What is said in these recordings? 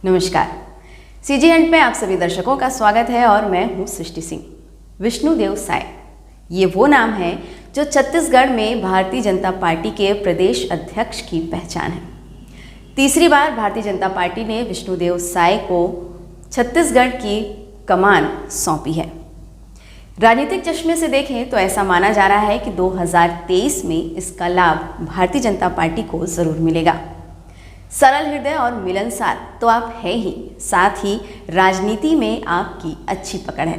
नमस्कार, CG Hunt में आप सभी दर्शकों का स्वागत है और मैं हूं सृष्टि सिंह। विष्णुदेव साय ये वो नाम है जो छत्तीसगढ़ में भारतीय जनता पार्टी के प्रदेश अध्यक्ष की पहचान है। तीसरी बार भारतीय जनता पार्टी ने विष्णुदेव साय को छत्तीसगढ़ की कमान सौंपी है। राजनीतिक चश्मे से देखें तो ऐसा माना जा रहा है कि 2023 में इसका लाभ भारतीय जनता पार्टी को जरूर मिलेगा। सरल हृदय और मिलनसार तो आप है ही, साथ ही राजनीति में आपकी अच्छी पकड़ है।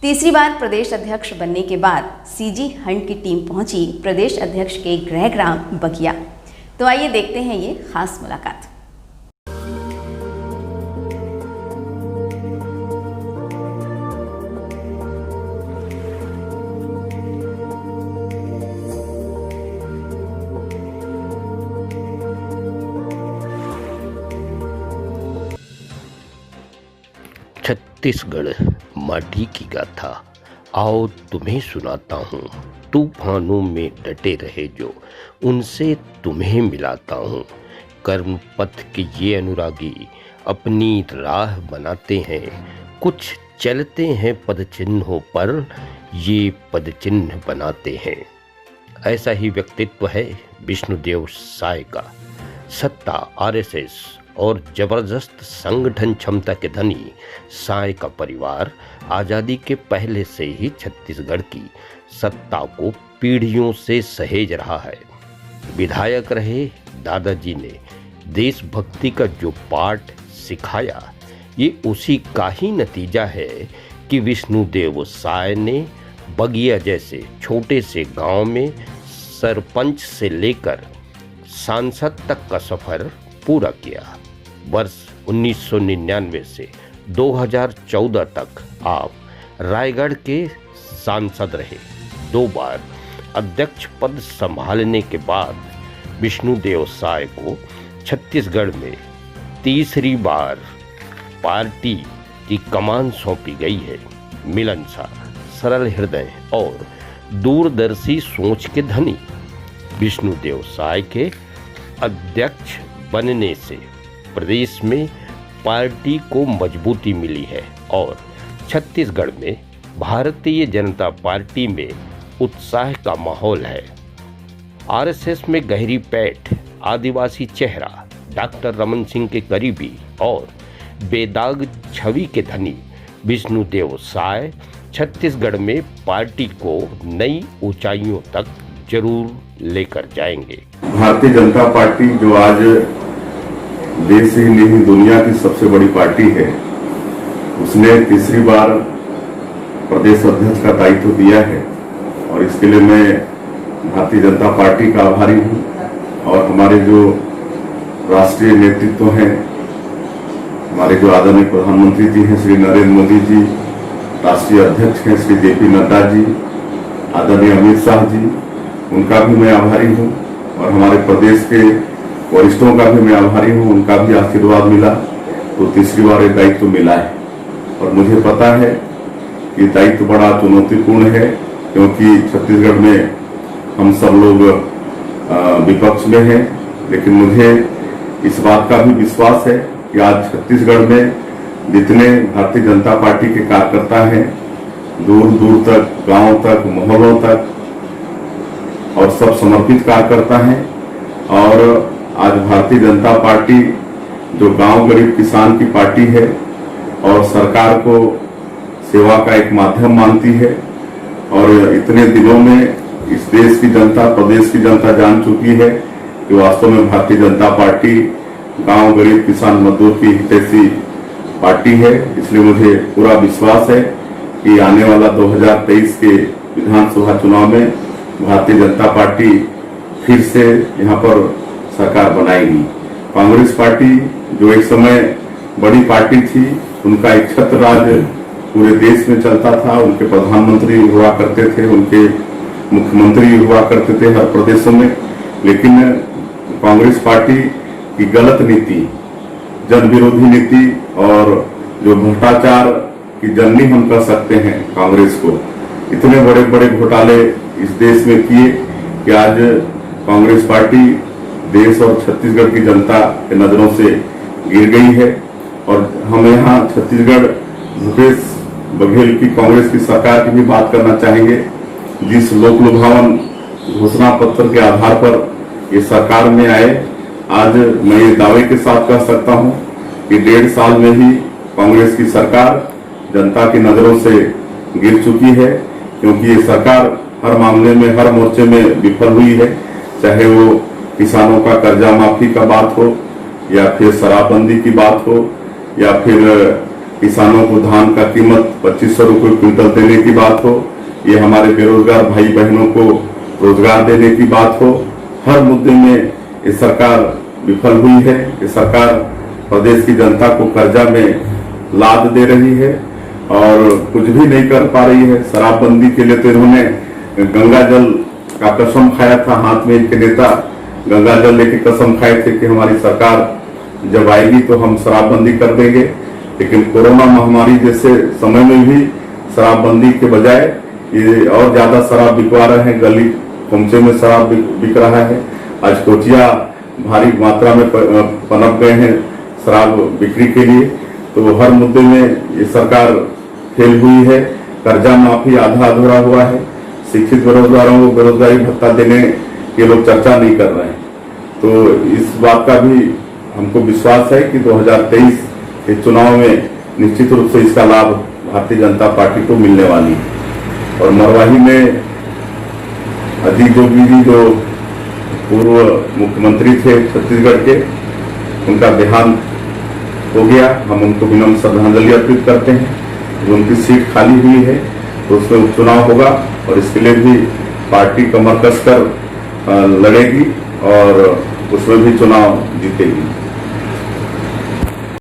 तीसरी बार प्रदेश अध्यक्ष बनने के बाद सीजी हंट की टीम पहुंची प्रदेश अध्यक्ष के गृहग्राम बगिया। तो आइए देखते हैं ये खास मुलाकात। छत्तीसगढ़ माटी की गाथा, आओ तुम्हें सुनाता हूँ। तूफानों में डटे रहे जो, उनसे तुम्हें मिलाता हूँ। कर्म पथ के ये अनुरागी अपनी राह बनाते हैं, कुछ चलते हैं पद चिन्हों पर, ये पद चिन्ह बनाते हैं। ऐसा ही व्यक्तित्व है विष्णुदेव साय का। सत्ता, आरएसएस और जबरदस्त संगठन क्षमता के धनी साय का परिवार आज़ादी के पहले से ही छत्तीसगढ़ की सत्ता को पीढ़ियों से सहेज रहा है। विधायक रहे दादाजी ने देशभक्ति का जो पाठ सिखाया, ये उसी का ही नतीजा है कि विष्णुदेव साय ने बगिया जैसे छोटे से गांव में सरपंच से लेकर सांसद तक का सफर पूरा किया। वर्ष 1999 से 2014 तक आप रायगढ़ के सांसद रहे। 2 बार अध्यक्ष पद संभालने के बाद विष्णुदेव साय को छत्तीसगढ़ में तीसरी बार पार्टी की कमान सौंपी गई है। मिलनसार, सरल हृदय और दूरदर्शी सोच के धनी विष्णुदेव साय के अध्यक्ष बनने से प्रदेश में पार्टी को मजबूती मिली है और छत्तीसगढ़ में भारतीय जनता पार्टी में उत्साह का माहौल है। आरएसएस में गहरी पैठ, आदिवासी चेहरा, डॉक्टर रमन सिंह के करीबी और बेदाग छवि के धनी विष्णुदेव साय छत्तीसगढ़ में पार्टी को नई ऊंचाइयों तक जरूर लेकर जाएंगे। भारतीय जनता पार्टी जो आज देश ही नहीं दुनिया की सबसे बड़ी पार्टी है, उसने तीसरी बार प्रदेश अध्यक्ष का दायित्व दिया है और इसके लिए मैं भारतीय जनता पार्टी का आभारी हूं। और हमारे जो राष्ट्रीय नेतृत्व हैं, हमारे जो आदरणीय प्रधानमंत्री जी हैं श्री नरेंद्र मोदी जी, राष्ट्रीय अध्यक्ष हैं श्री जेपी नड्डा जी, आदरणीय अमित शाह जी, उनका भी मैं आभारी हूं। और हमारे प्रदेश के वरिष्ठों का भी मैं आभारी हूं, उनका भी आशीर्वाद मिला तो तीसरी बार ये दायित्व मिला है। और मुझे पता है कि दायित्व बड़ा चुनौतीपूर्ण है, क्योंकि छत्तीसगढ़ में हम सब लोग विपक्ष में हैं, लेकिन मुझे इस बात का भी विश्वास है कि आज छत्तीसगढ़ में जितने भारतीय जनता पार्टी के कार्यकर्ता हैं, दूर दूर तक, गांव तक, मोहल्लों तक, और सब समर्पित कार्यकर्ता हैं। और आज भारतीय जनता पार्टी जो गांव गरीब किसान की पार्टी है और सरकार को सेवा का एक माध्यम मानती है, और इतने दिनों में इस देश की जनता, प्रदेश की जनता जान चुकी है कि वास्तव में भारतीय जनता पार्टी गांव गरीब किसान मजदूर की हितैषी पार्टी है। इसलिए मुझे पूरा विश्वास है कि आने वाला 2023 के विधानसभा चुनाव में भारतीय जनता पार्टी फिर से यहाँ पर सरकार बनाएगी। कांग्रेस पार्टी जो एक समय बड़ी पार्टी थी, उनका एक छत्र राज पूरे देश में चलता था, उनके प्रधानमंत्री हुआ करते थे, उनके मुख्यमंत्री हुआ करते थे हर प्रदेशों में। लेकिन कांग्रेस पार्टी की गलत नीति, जन विरोधी नीति और जो भ्रष्टाचार की जननी हम कह सकते हैं कांग्रेस को, इतने बड़े बड़े घोटाले इस देश में किए कि आज कांग्रेस पार्टी देश और छत्तीसगढ़ की जनता के नजरों से गिर गई है। हम यहाँ छत्तीसगढ़ भूपेश बघेल की कांग्रेस की सरकार की भी बात करना चाहेंगे। जिस लोक लुभावन घोषणा पत्र के आधार पर ये सरकार में आए, आज मैं ये दावे के साथ कह सकता हूँ कि 1.5 साल में ही कांग्रेस की सरकार जनता की नजरों से गिर चुकी है, क्योंकि ये सरकार हर मामले में, हर मोर्चे में विफल हुई है। चाहे वो किसानों का कर्जा माफी का बात हो, या फिर शराबबंदी की बात हो, या फिर किसानों को धान का कीमत 2500 रुपये क्विंटल देने की बात हो, ये हमारे बेरोजगार भाई बहनों को रोजगार देने की बात हो। हर मुद्दे में ये सरकार विफल हुई है। ये सरकार प्रदेश की जनता को कर्जा में लाद दे रही है और कुछ भी नहीं कर पा रही है। शराबबंदी के लिए तो इन्होंने गंगा जल का कसम खाया था, हाथ में इनके नेता गंगा जल लेके कसम खाए थे कि हमारी सरकार जब आएगी तो हम शराबबंदी कर देंगे। लेकिन कोरोना महामारी जैसे समय में भी शराबबंदी के बजाय ये और ज्यादा शराब बिकवा रहे हैं। गली खोमचे में शराब बिक रहा है। आज कोचिया भारी मात्रा में पनप गए हैं शराब बिक्री के लिए। तो हर मुद्दे में ये सरकार फेल हुई है। कर्जा माफी आधा अधूरा हुआ है। शिक्षित बेरोजगारों को बेरोजगारी भत्ता देने के लोग चर्चा नहीं कर रहे हैं। तो इस बात का भी हमको विश्वास है कि 2023 के चुनाव में निश्चित रूप से इसका लाभ भारतीय जनता पार्टी को मिलने वाली है। और मरवाही में अजीत जोगी जी जो पूर्व मुख्यमंत्री थे छत्तीसगढ़ के, उनका देहांत हो गया। हम उनको विनम्र श्रद्धांजलि अर्पित करते हैं। उनकी सीट खाली हुई है तो उसमें उपचुनाव होगा और इसके लिए भी पार्टी कमर कस कर लड़ेगी और उसमें भी चुनाव जीतेगी।